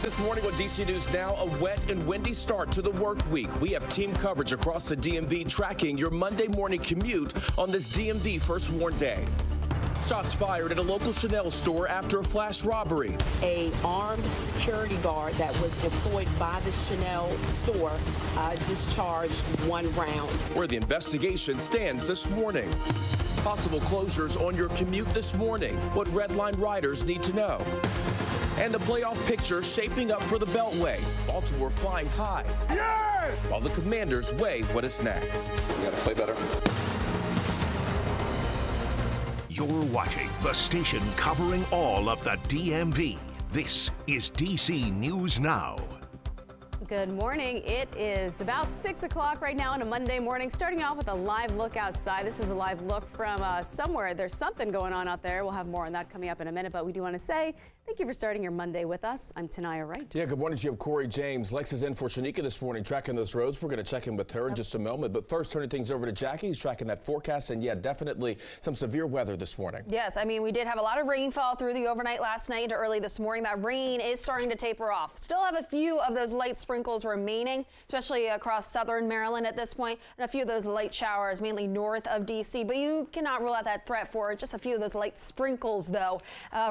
This morning on DC News Now, a wet and windy start to the work week. We have team coverage across the DMV tracking your Monday morning commute on this DMV First Warn Day. Shots fired at a local Chanel store after a flash robbery. A armed security guard that was deployed by the Chanel store discharged one round. Where the investigation stands this morning. Possible closures on your commute this morning. What Red Line riders need to know. And the playoff picture shaping up for the Beltway. Baltimore flying high. Yeah! While the Commanders weigh what is next. We got to play better. You're watching the station covering all of the DMV. This is DC News Now. Good morning. It is about 6 o'clock right now on a Monday morning. Starting off with a live look outside. This is a live look from somewhere. There's something going on out there. We'll have more on that coming up in a minute. But we do want to say thank you for starting your Monday with us. I'm Tanaya Wright. Yeah, good morning to you. I'm Corey James. Lex is in for Shanika this morning, tracking those roads. We're going to check in with her in just a moment. But first, turning things over to Jackie, who's tracking that forecast. And yeah, definitely some severe weather this morning. Yes, I mean, we did have a lot of rainfall through the overnight last night into early this morning. That rain is starting to taper off. Still have a few of those light sprinkles remaining, especially across southern Maryland at this point, and a few of those light showers, mainly north of D.C. But you cannot rule out that threat for just a few of those light sprinkles, though,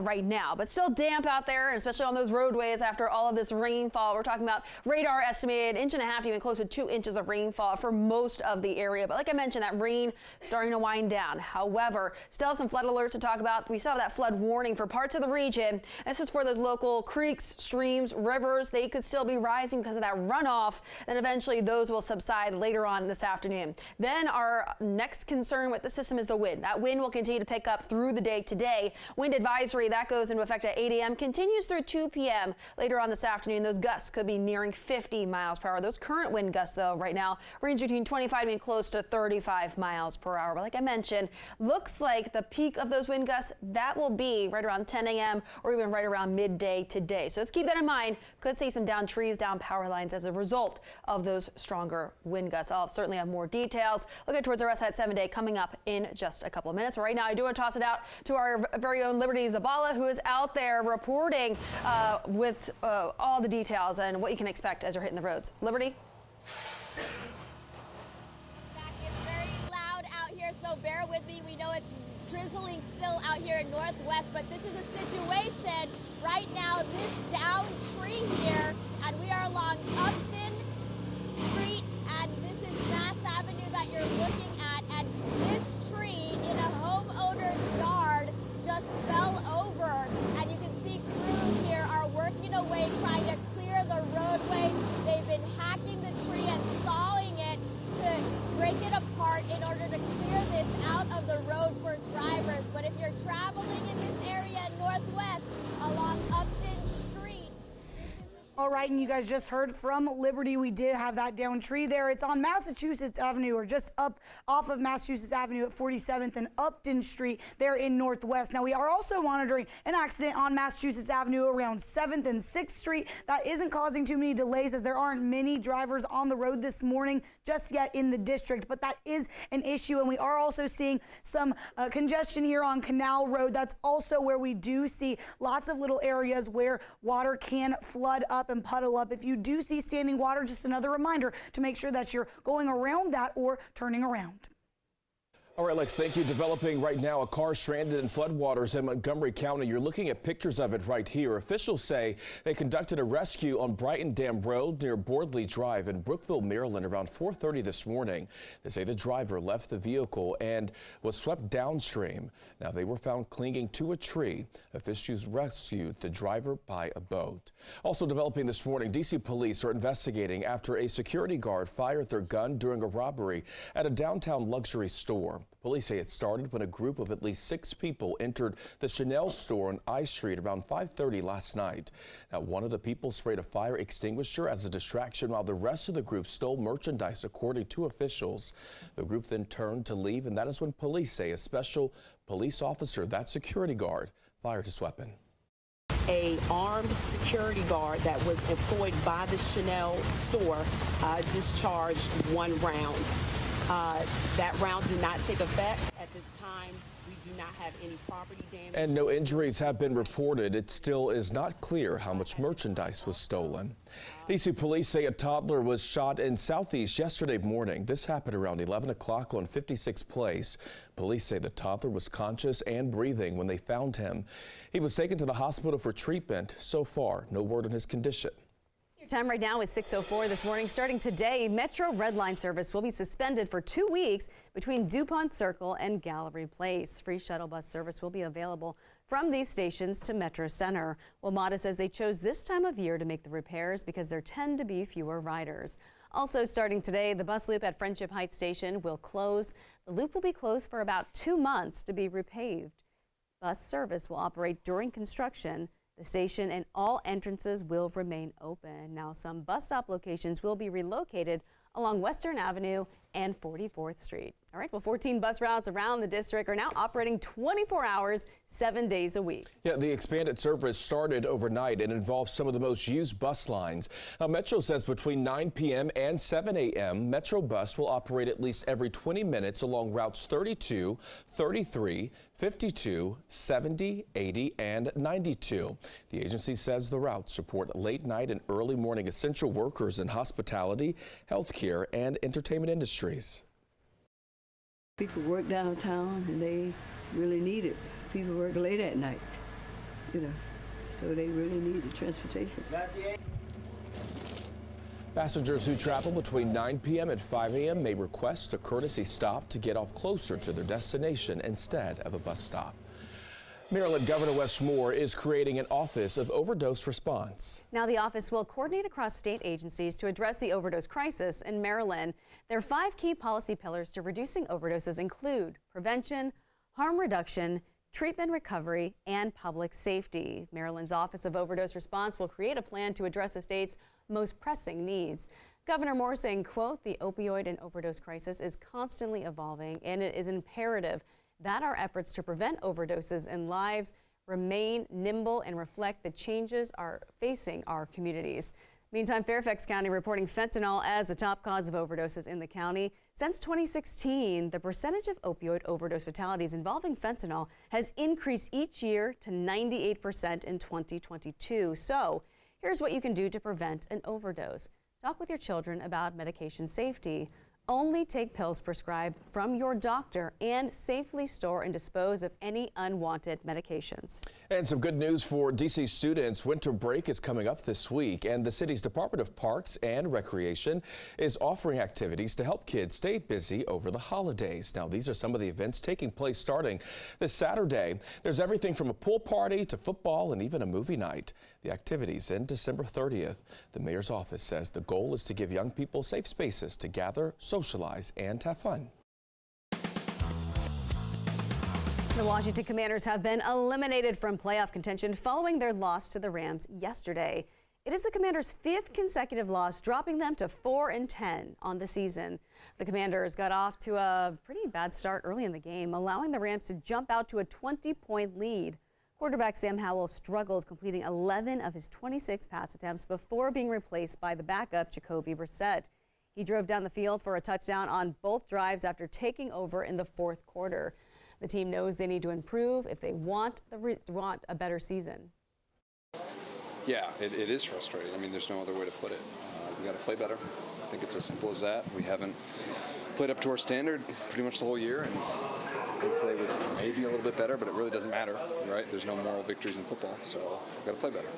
right now. But still damp out there, and especially on those roadways after all of this rainfall. We're talking about radar estimated 1.5 inches to even close to 2 inches of rainfall for most of the area. But like I mentioned, that rain starting to wind down. However, still have some flood alerts to talk about. We still have that flood warning for parts of the region. This is for those local creeks, streams, rivers. They could still be rising because of that runoff. Then eventually those will subside later on this afternoon. Then our next concern with the system is the wind. That wind will continue to pick up through the day today. Wind advisory, that goes into effect at 8 a.m., continues through 2 p.m. Later on this afternoon, those gusts could be nearing 50 miles per hour. Those current wind gusts, though, right now range between 25 and close to 35 miles per hour. But like I mentioned, looks like the peak of those wind gusts, that will be right around 10 a.m. or even right around midday today. So let's keep that in mind. Could see some down trees, down power lines as a result of those stronger wind gusts. I'll certainly have more details. Looking towards the rest of that 7-day coming up in just a couple of minutes. But right now, I do want to toss it out to our very own Liberty Zabala, who is out there reporting with all the details and what you can expect as you're hitting the roads. Liberty? It's very loud out here, so bear with me. We know it's drizzling still out here in Northwest, but this is a situation right now, this down tree here, and we are along Upton Street, and this is Mass Avenue that you're looking at, and this tree in a homeowner's yard just fell over, and you can see crews here are working away trying to clear the roadway. They've been hacking the tree and sawing it to break it apart in order to clear this out of the road for drivers. But if you're traveling in this area in Northwest along Upton Street. All right, and you guys just heard from Liberty. We did have that down tree there. It's on Massachusetts Avenue, or just up off of Massachusetts Avenue at 47th and Upton Street there in Northwest. Now, we are also monitoring an accident on Massachusetts Avenue around 7th and 6th Street. That isn't causing too many delays, as there aren't many drivers on the road this morning just yet in the district, but that is an issue. And we are also seeing some congestion here on Canal Road. That's also where we do see lots of little areas where water can flood up and puddle up. If you do see standing water, just another reminder to make sure that you're going around that or turning around. All right, Lex, thank you. Developing right now, a car stranded in floodwaters in Montgomery County. You're looking at pictures of it right here. Officials say they conducted a rescue on Brighton Dam Road near Bordley Drive in Brookville, Maryland around 4:30 this morning. They say the driver left the vehicle and was swept downstream. Now, they were found clinging to a tree. Officials rescued the driver by a boat. Also developing this morning, D.C. police are investigating after a security guard fired their gun during a robbery at a downtown luxury store. Police say it started when a group of at least 6 people entered the Chanel store on I Street around 5:30 last night. Now, one of the people sprayed a fire extinguisher as a distraction while the rest of the group stole merchandise, according to officials. The group then turned to leave, and that is when police say a special police officer, that security guard, fired his weapon. A armed security guard that was employed by the Chanel store discharged one round. That round did not take effect at this time, we do not have any property damage. And no injuries have been reported. It still is not clear how much merchandise was stolen. DC police say a toddler was shot in Southeast yesterday morning. This happened around 11 o'clock on 56th Place. Police say the toddler was conscious and breathing when they found him. He was taken to the hospital for treatment. So far, no word on his condition. Your time right now is 6:04 this morning. Starting today, Metro Red Line service will be suspended for 2 weeks between DuPont Circle and Gallery Place. Free shuttle bus service will be available from these stations to Metro Center. WMATA says they chose this time of year to make the repairs because there tend to be fewer riders. Also starting today, the bus loop at Friendship Heights Station will close. The loop will be closed for about 2 months to be repaved. Bus service will operate during construction. The station and all entrances will remain open. Now, some bus stop locations will be relocated along Western Avenue and 44th Street. All right, well, 14 bus routes around the district are now operating 24 hours, 7 days a week. Yeah, the expanded service started overnight and involves some of the most used bus lines. Now, Metro says between 9 p.m. and 7 a.m., Metro Bus will operate at least every 20 minutes along routes 32, 33, 52, 70, 80, and 92. The agency says the routes support late night and early morning essential workers in hospitality, healthcare, and entertainment industries. People work downtown and they really need it. People work late at night, so they really need the transportation. Passengers who travel between 9 p.m. and 5 a.m. may request a courtesy stop to get off closer to their destination instead of a bus stop. Maryland Governor Wes Moore is creating an Office of Overdose Response. Now, the office will coordinate across state agencies to address the overdose crisis in Maryland. Their 5 key policy pillars to reducing overdoses include prevention, harm reduction, treatment recovery, and public safety. Maryland's Office of Overdose Response will create a plan to address the state's most pressing needs. Governor Moore saying, quote, "The opioid and overdose crisis is constantly evolving, and it is imperative that our efforts to prevent overdoses and lives remain nimble and reflect the changes are facing our communities." Meantime, Fairfax County reporting fentanyl as the top cause of overdoses in the county. Since 2016, the percentage of opioid overdose fatalities involving fentanyl has increased each year to 98% in 2022. So here's what you can do to prevent an overdose. Talk with your children about medication safety. Only take pills prescribed from your doctor and safely store and dispose of any unwanted medications. And some good news for DC students. Winter break is coming up this week, and the city's Department of Parks and Recreation is offering activities to help kids stay busy over the holidays. Now, these are some of the events taking place starting this Saturday. There's everything from a pool party to football and even a movie night. The activities end December 30th. The mayor's office says the goal is to give young people safe spaces to gather, socialize, and have fun. The Washington Commanders have been eliminated from playoff contention following their loss to the Rams yesterday. It is the Commanders' 5th consecutive loss, dropping them to 4-10 on the season. The Commanders got off to a pretty bad start early in the game, allowing the Rams to jump out to a 20-point lead. Quarterback Sam Howell struggled, completing 11 of his 26 pass attempts before being replaced by the backup Jacoby Brissett. He drove down the field for a touchdown on both drives after taking over in the 4th quarter. The team knows they need to improve if they want a better season. Yeah, it is frustrating. I mean, there's no other way to put it. We got to play better. I think it's as simple as that. We haven't played up to our standard pretty much the whole year, and we play with maybe a little bit better, but it really doesn't matter, right? There's no moral victories in football, so we've got to play better.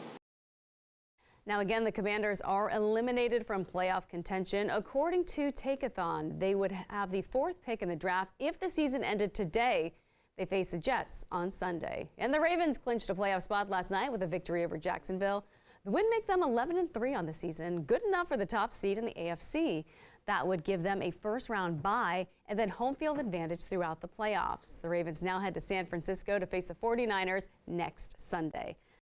Now, again, the Commanders are eliminated from playoff contention. According to Take-A-Thon, they would have the 4th pick in the draft if the season ended today. They face the Jets on Sunday. And the Ravens clinched a playoff spot last night with a victory over Jacksonville. The win make them 11-3 on the season, good enough for the top seed in the AFC. That would give them a first-round bye and then home field advantage throughout the playoffs. The Ravens now head to San Francisco to face the 49ers next Sunday.